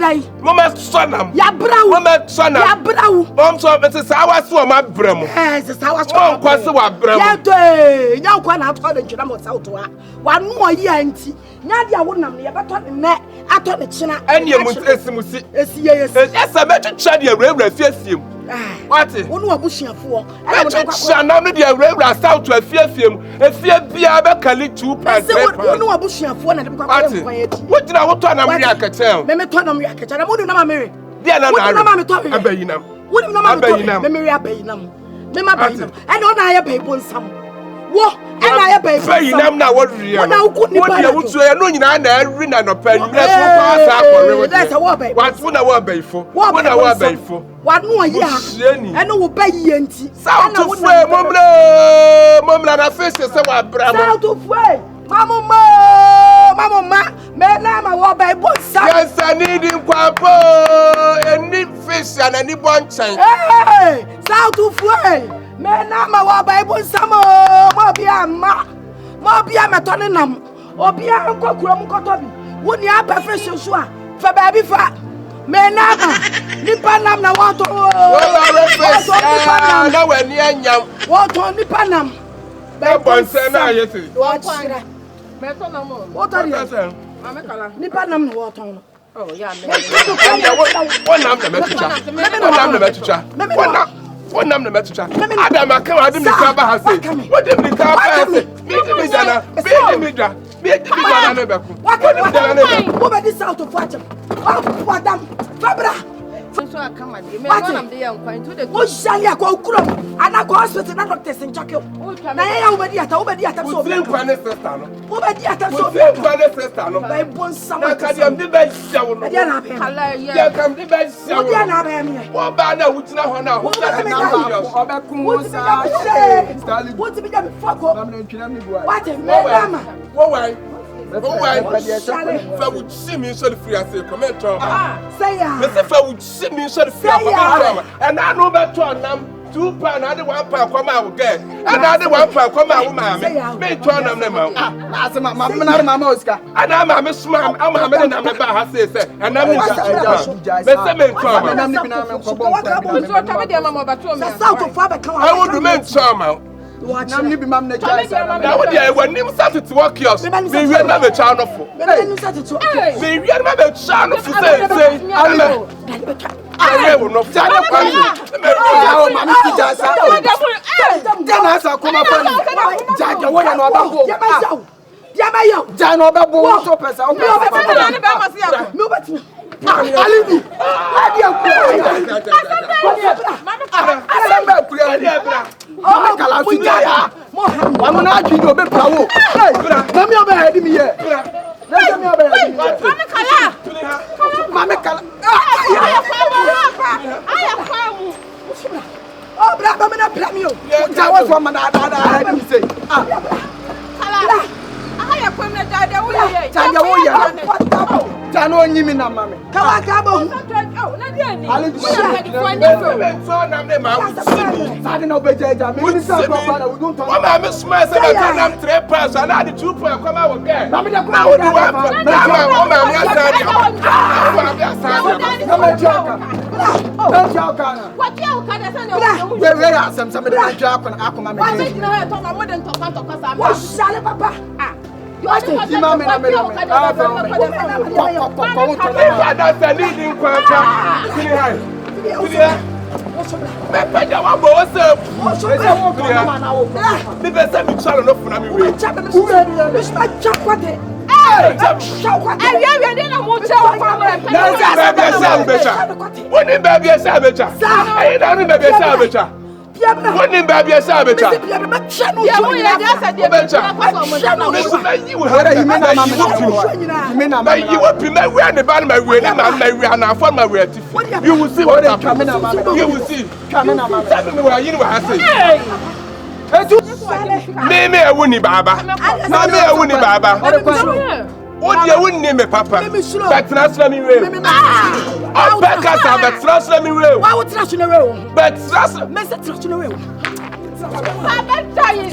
day. Mama sonam. Ya brau. Mama sonam. Ya brau. Mom so me say I was so my brem. Yes, I was so. Mom kwase wa brem. Ya dey. Nya kwa na ato de twena mo sauto a. Wa no oyi anti. Nya dia wonam ne ye beto ne ato ne china. Anye mu esimusi. Esi ye esi. Esa me twetwa de awura fiefiem. What? Wonu abusuafo. Twetwa no de awura south afiefiem. Efie bia be kali 2.5. Wonu abusuafo na de kwa kwa edi. Wo gina wo to na mri akache. Me to na mri akache. Na mo nu na ma mere. Dia na na. Na ma me to. Abayinam. Wonu na ma me to. Me mere abayinam. Me ma abayinam. Ene ona aye baibo nsam. Wo ena aye baibo. Abayinam na wo ria. Wo na wo ni ba. Wo dia wo tuo ya no nyina na ari na no pa nyina so kwa asa akore wo. That's wo baibo. What wo na wo abayifo. Wo na wo abayifo. Wa no aye a. Ene wo bayi enti. South of way momla na face se wa bramo. South of way. Mama me na ma wo baibo nsam. Yes, I need him kwapo. Any fish and any bonchan. Hey, South of way. Me na ma wo baibo nsam o. Mo bia metone nam. Obi an kokura mu kotobi. Woni apa fish so a. Fa baby fa. Me na ma. Nipa nam na wato. Na wani anyam. Wato nipa nam. Baibo nsam na yesi. Wato Beto na mo. Wato dia. Amekala. Nipa nam na wato no. Oh, yeah, me. One nam na metucha. One nam na metucha. Adam aka wa dem ni ka ba ha say. What dem ni ka ba say? Me jana. Me jana na be ku. What be this out of watch? What them? Fabra. So I come at me. I'm there and to the What shall you go kuro? And I go hospital na doctors in Chakio. Na ya obedi ata so. Three kwanes sister no. Obedi ata so. Three kwanes sister no. By bon sama. Na ka dem di be shawo no. Dia na be. Dia kam di be shawo. Dia na be me. Wo ba na wutina ho na ho ka na ba. Obekum sa. What be that fuck up? What me mama. Wo wai. Oh, why? Fa would see me so the free as a comment. Say ya. Mr. Fa would see me so the free comment. And I know that £2, another £1 come out again. Another £1 come out, mamma. May turn on them out. As a mamma, Oscar. And I'm a miss, ma'am. I'm a man, I'm a bar, says, and I'm a I would remain charming. Nam ni bi mam na jai sa na wo dia when nim start to work yours me wi na me cha no fo me nim start to me wi na me cha no fo say I will not tell you. Mammy, jai sa jana sa kuma fa jai wo ya no ba go Yamayo jai no ba bo so pesa o me Alibi. Oh, Calafia. I'm not going to be power. Let me over me here. Let me over Mamma Cala. I am Oh, brother, I'm not playing you. That was one man I had to say. I am from the Jano Nimina, mammy. Kawakabo. I didn't know better. I'm a smash and I'm 3 pounds and I did 2 pounds. Come out again. When baby a savage, you will see what I'm coming up. You will see. Coming up, you know what I say. Maybe a winnie baba. Maybe a winnie baba. What you wouldn't name me, Papa? But transfer me real. I'll back us up, but transfer me real. Why would trash in a row? But transfer Mr. Trash in a row. I'm dying.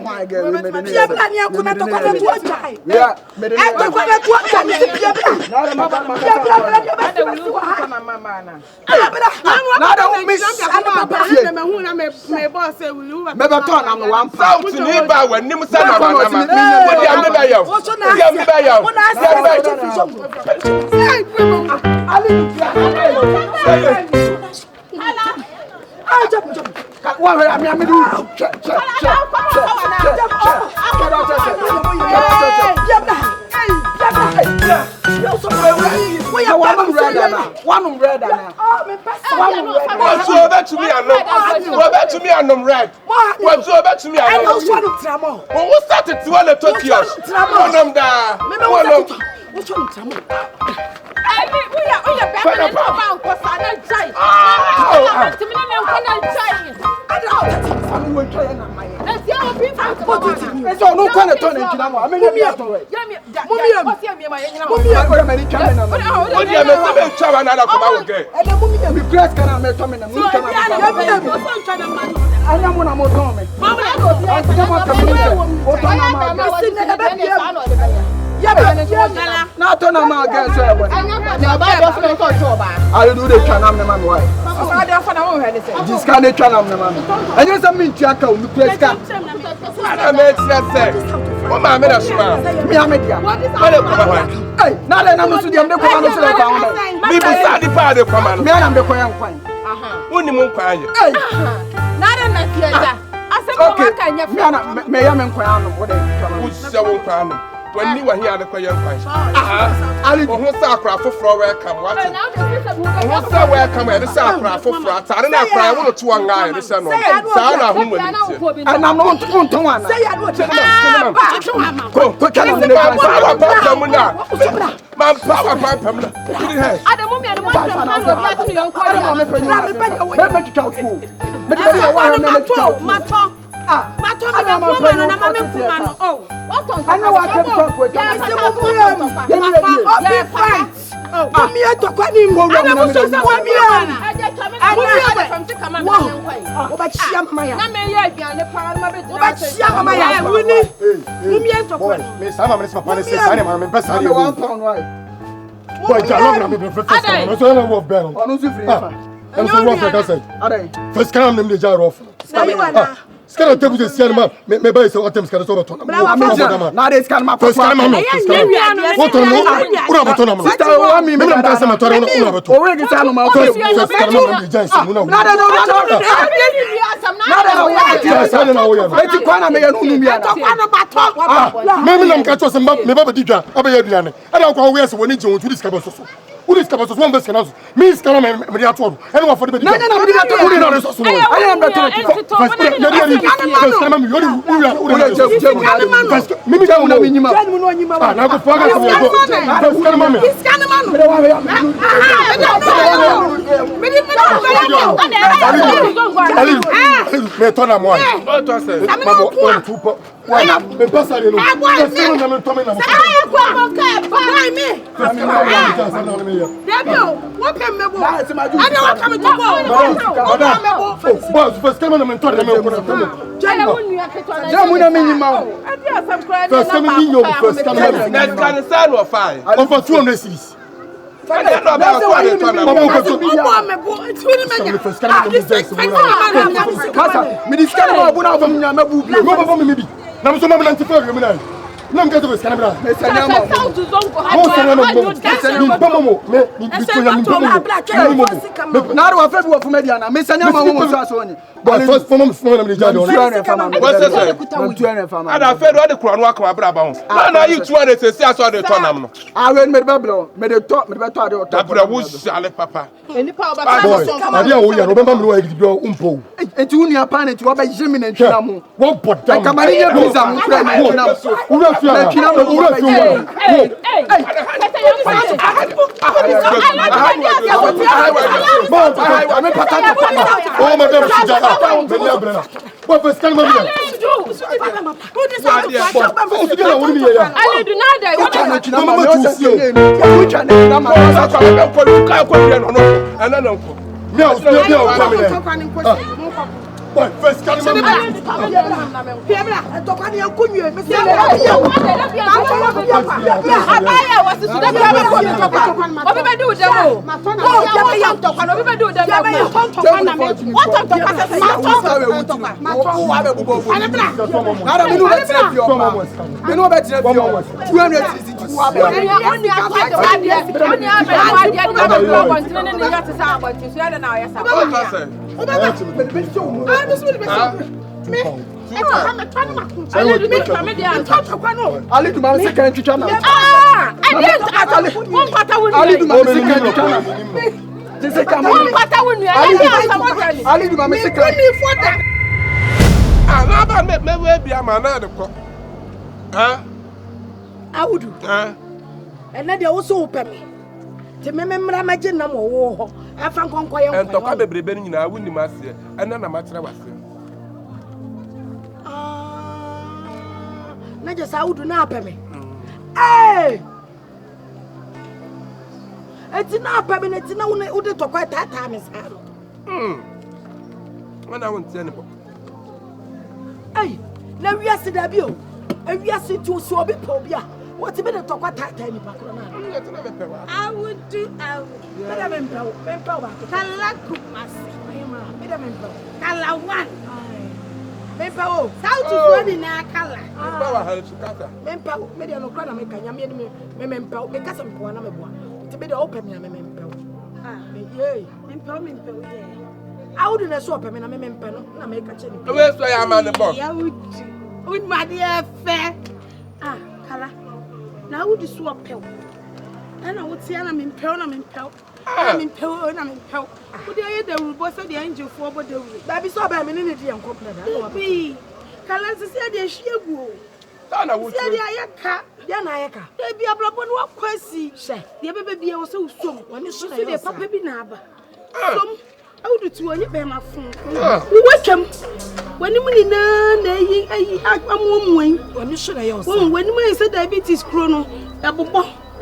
My girl, when you were here, the choir Ali, who sacra for welcome. What? Who say welcome at the sacra for frat? I don't know. I want to one guy. The son of Sana, whom and I'm not going to one. Say, I want to go. Put on the power. My power pump. I don't want Scan table the cinema, maybe it's what comes over to now. This can my first time. What Why not? The person you know. Just say no me to me na. Say kwa okay, buy me. Debio, what can me bo? I know what come to bo. Boss, first come on me to me. Jamu na me nyima. First come me yo first come me. Next can stand or fine. Over 200 cities. I don't know about what you're talking Papa. Any power I didn't remember me where you umpo. And you near pan to obey Jimmy and Chinamu. What put Like a Maria Visa, first come Ali to my second to China. I would do. And then they also open me. To remember, my gin, I found conquer and talk about the beginning. I wouldn't mass here, and then I'm at not just I would not pay me. Hey! It's not permanent, it's no one to talk at that time. When I won't send it. Hey, now we are seeing the bill, and we are seeing two so big pobia. What's a minute talk at that time? I would do. I would. Madam Empower. Kala Madam Kala one. Empower. How to run in a color. Empower. Maybe I'm not going to make a yammy member because I'm going to be the open member. Yay. Employment. I wouldn't swap him in a member. I make a change. Where's why I'm on the box? I would my dear fair. Ah, Kala. Now would you swap pill? And I would say I'm in pill, I'm in pill. I'm in pill, and I'm in pill. Would you the boss of the angel for what do we? Baby, so I'm in the young couple. Be Kala said, yes, she will. Donna would say, Ayaka, Yanayaka. There be a blood one walk quasi. Say, the baby also so when you should see the papa be naba. oh, I would do to any bear my phone. Welcome. When you mean, I'm woman. when you should I When you say diabetes chrono, I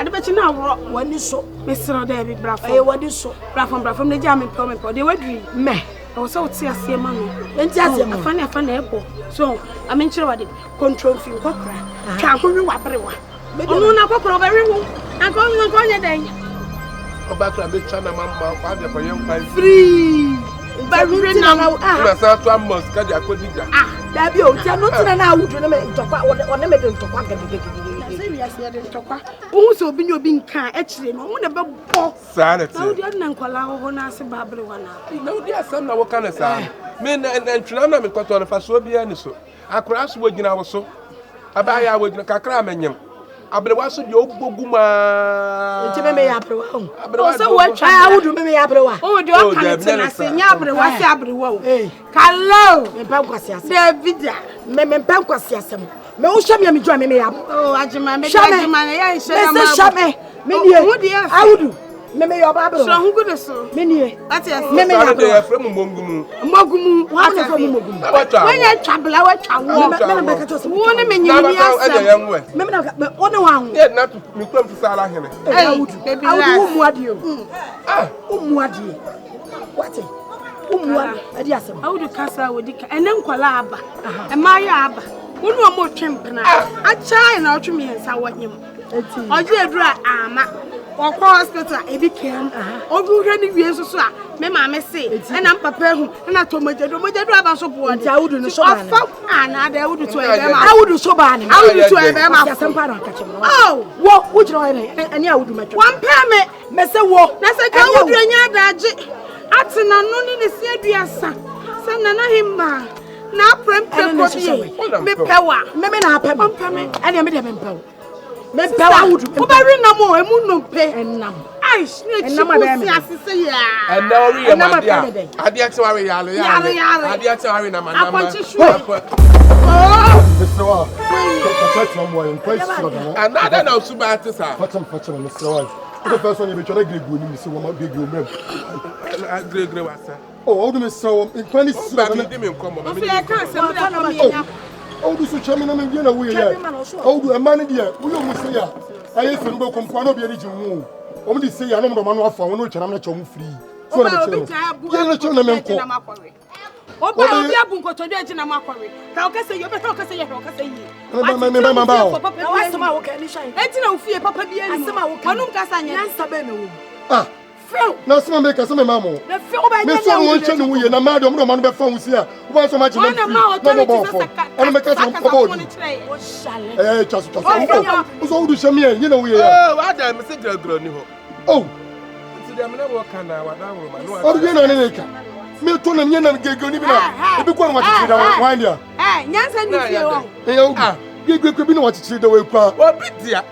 bet you now when you saw Mr. David Braff. I what you saw From the jam employment, they were dream. me. I was so see a see a man. And just A funny airport. So I mentioned what it control film cockra. Can't go up everyone. But no, not cockra very well. I'm going your day. go back to the China man, father for young guys. Free. But we now. I saw 1 month, Kaja could be there. That you are not in an hour to talk about what they made to talk about. Also, been your being kind, actually, no one about Sanity. now. The other Nicola, who knows about one. No, dear son, what can I say? Men and Trana, me got on a fasobian so. I crash wood in our so. I buy our wood in a cacramanium. I be was your buguma. So what child would be Abra? Oh, your cancer, Yabra was Abra. Hello, David, Mem Panquasiasm. No, Shammy, me join me up. oh, Ajima, Shame, me, I would do. Meme your Bible. So who good so? Many. That's yes. Meme ya from Mogumu. Mogumu. What is from Mogumu? When you travel, I watch a walk. One minute, you Meme only one. Yeah, not me come to Salah him. Hey, baby, I would what you. What? I would cast out with the and then Qualaba and my abba. One more trimp now. I try and out to me and saw what you. I did dry armor. Or hospital, a big can. Or you ready years or so. Mamma say, and I'm prepared. And I told my driver support. I wouldn't show and I would do I would do so bad. I would do some part of catching. Oh, what would you know? And you would do one permit. Mr. Walk, that's a girl with your dad. At an unknown in the Serbia, son. Son, and him, now, Prem, me power, maybe not permit, and I made him power. Me power would bury no more, and would not pay and numb. I snitch, and number and now we are my dear. I did sorry, I did sorry, I want to show. And I don't know so bad to say. What's Mr. The first one you be trying to give me so one big you remember. Oh, do me so in 26. Baby, didn't come on. Oh, do so chairman and dinner we are. Oh, do a man dear. We almost say, I have to go compano be a region. Only say I know the man of phone, which I'm not free. So I'm Oba obi abunko to dey na makware. Ka o kase yo beto o kase ye ka o kase yi. Asema wo ka ni shan. Enti na ofie papa bi ani. Asema wo ka. Onum kasa nya. Yansa be me wo. Ah. Feel. Na asema me kasa me mamo. Na feel oba nya. Me so won chenu wo ye na ma do mo no be fa wo si a. Wo so ma chi me. Na ma o to ni ti saka. Ana me kasa ko bo. Wo shale. Chasu. Wo so wo du shame ye na wo ye. Oh, wa da me se gro ni ho. Oh. Ti dem na wo kana wa da wo ma no. O ye na ne ka. Me to na nyana gege ni bi na. E bi ko na wa chi da wan dia. Nyansa ni fie wo. Gege bi na wa chi da we kwa. Wo bi dia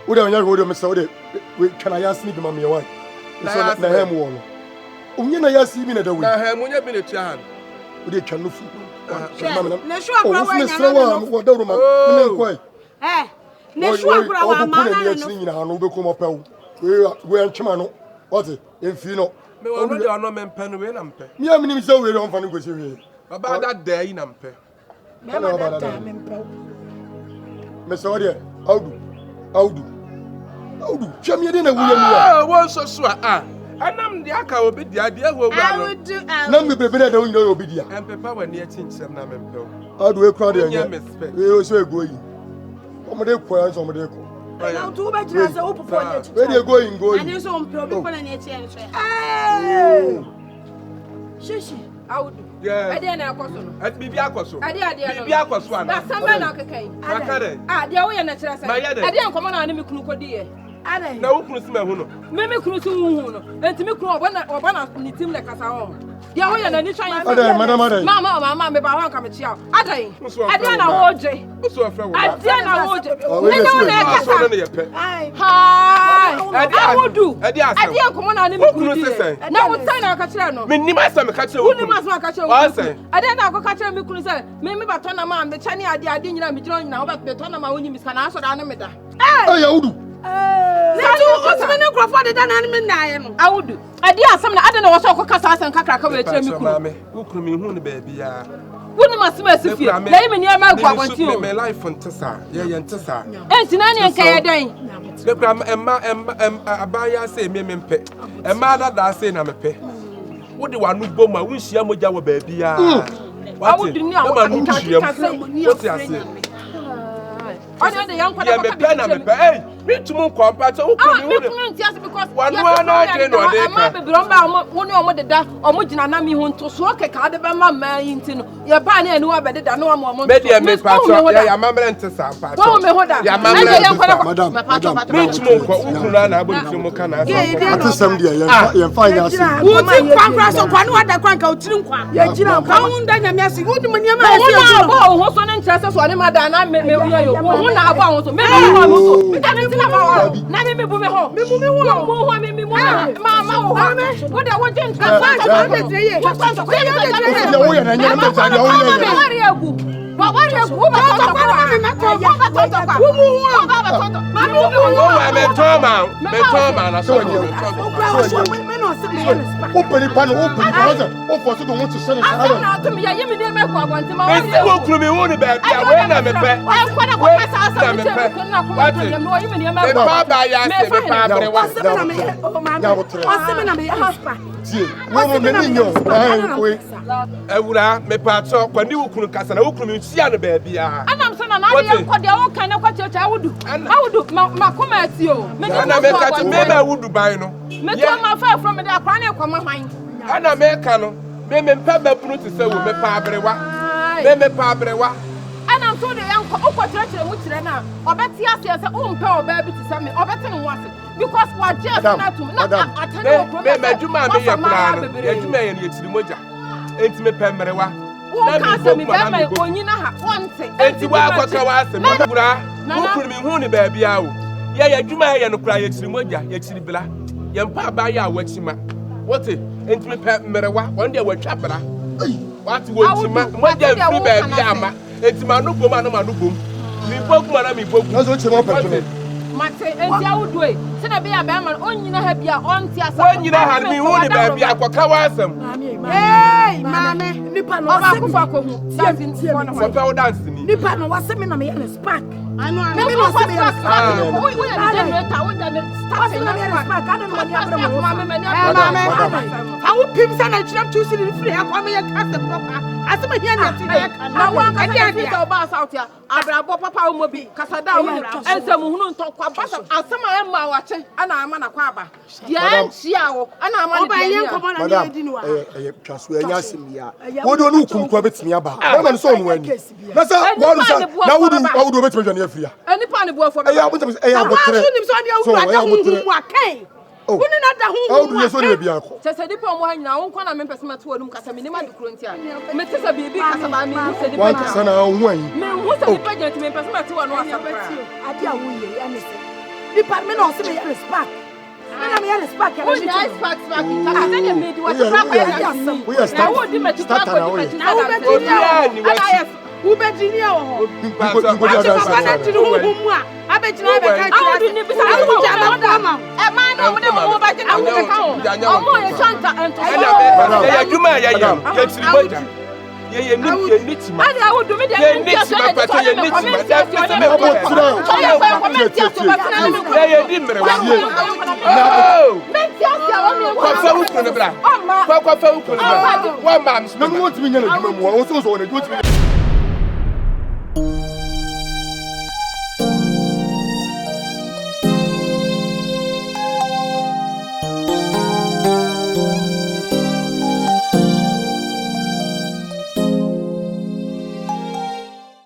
Wo da nya wo do me se wo de can I ask me be mama why? So na hem wo no. Onye na ya si bi na da we. Na hem nya bi na tua han. Wo de twa no fu. Na shu akra wa nya na. Wo da ro ma. Me nkoi. Na shu akra wa ma na no. Nyina ha no be ko mo pew. We antwema no. What e mfi no. Me wo no de ono me mpe no we na mpe. Me am ni se we ro mfa no gosi we. Baba that day yi na mpe. Me ma that time mpe. Me so de Audu. Chame de na wuye mu a. Wo so anam de aka obi dia de ho gba no. Na me bebe na da wuye obi dia. Empepa wani achinchem na mpe. Audu e kwa de nya. We so ego yi. Omo de kwa so omo de ko. Now to be just a hope for you. Where you going? And you so on people and it's here. Shishi. I would do. Yeah. I didn't have question. At Bibi Aquaso. I did. Bibi Aquaso. That's somebody now. Okay. The way you're natural. I didn't come on and make you dear. Na wo kunu sima hu no. Me kunu tu hu no. Enti me kunu obana ni team le kasa ho. The way you're na ni twan. Madam. Mama me ba wan ka me chia. Adai. Adai na wo je. So afra wo. Adai na wo je. Me no na kasa. So no ye pe. Hi. I would do. Adai come on and me kunu dear. Na wo tan na ka kire no. Me ni ma sa me ka kire wo. Wo ni ma sa ka kire wo. Adai na ko ka kire me kunu say me ba to na ma me chani adai nyina me jiro nyina wo ba to na ma woni mi ska na so da na me da. Hey Audu. What's my name? Crawford than animal. I would do. I did some other know what so cast and crack away to me. Who could me who the baby? Wouldn't must mess if you lay me near my my life on Tessa. Yeah, Tessa. And Sinani and Kayadine. The gram a buyer say me mpe. A mother that say I'm a pe. What do I know? Boma, we see a moja baby. I would do now. What's your I know the young person. Hey, me to move compared to because one I be bromba one or the da or Mujina me who to smoke a card of my man into your banner and who are better than no more. Maybe I miss your mamma and Tessa. Madam, me to move Ukulana, but you can ask some dear, you're fine. Who think Congress of one what the crank out to Yajina, found Dynamic, who do many who's on interest for any madam, maybe na abo awon so me na mo so me ta ni na ma na me bu me ho me ma wo wo de wo je nka fa de tre ye wo pa so ko ye wo ye na nya me ta de wo ye wa ri egu wo ba to to kwa ma ko ba to to kwa wo mu wo ba to to ma Ewura me pato kwani wukunu kasa na wukunu nsia no baabi a anam so na na de yankode wo kan na kwache awudu makoma atio me na me ka te me ba wudu ban no me to ma fa from me da kwa na kwama hwan ana me ka no me mpa ba punu te se wo me pa abrewa me pa abrewa anam so de yanko ukwokyerere mu kyerɛ na obeti ase se o mpa oba bi te se me obeti no wase because what just na to na atene o pro me adwuma me ye kura no adwuma ye ne yetiri moja enti me pemrewa na mi so me ba mai onyina ha wonte enti wa akwaka wa ase me kura ukuru mi hu ne baabi a wo ye adwuma ye no kura yetiri moja yetiri bla ye mpa ba ya awachima wote enti me pemrewa won de watwa bra wati wo chima moja mfiri baabi ama enti ma no bom anu ma no bom mi bogu ma na mi bogu na so chima pemre mate enti awudu e se na be ya ba ma onyina ha bia onti asa onyina ha mi hu ne baabi akwaka wa asem mame nipa no oba kufa ko hu dancing for power dance ni nipa no wase me na me yana spark anu me no se me yana spark we ya generator we ya start na me yana spark anu no ni abro mame mame awu pim sa na chirap tu siri free akwa me ya kase proper asema hia na ti na wan ka dia ti so ba south ya abrabo papa wo mobi kasada wo ensem hunu ntokwa basa asema e ma wache ana ama na kwa aba dia nchia wo ana ama oba yen komo na ni edi ni wa twaso enya asimia wo do no ukun kwa betimi aba na man so no ani na sa wo no sa na wudu betimi dwane afria eni pa ne buafo be ya botem e ya botre so nim so dia wudu ada hu mu akai woni na da hu wudu so ne bia ko se di pa mo ha nyina won kwa na me pese meto onum kasa me ni ma de kronti a me tesa bibi kasa ba me hu se di pa wan kasa na hu an me hu se di pa jenti me pese meto wonu asapra ade a wo ye ya ne se di pa me no se me ya spark me ya spark ya ni spark kasa de me di wa spark ya we are start wo di me ti spark na wo be di ya wo be di ni o go dia dance na ti hu mu a abegina be ka awu di ni bisa awu ja na dama e ma no mo de mo ba ti na wo ka o mo ye chanta ento ya juma ya tiri moja ye ni tima ade awu du me de ni tima pa to ye ni tima da pese me ko tira ye di mre wa me ti asia wo me ko fa wu ko ne bra ko fa wu ko ne bra wa ma na mo ti mi nyana djuma mu wo so so wo ne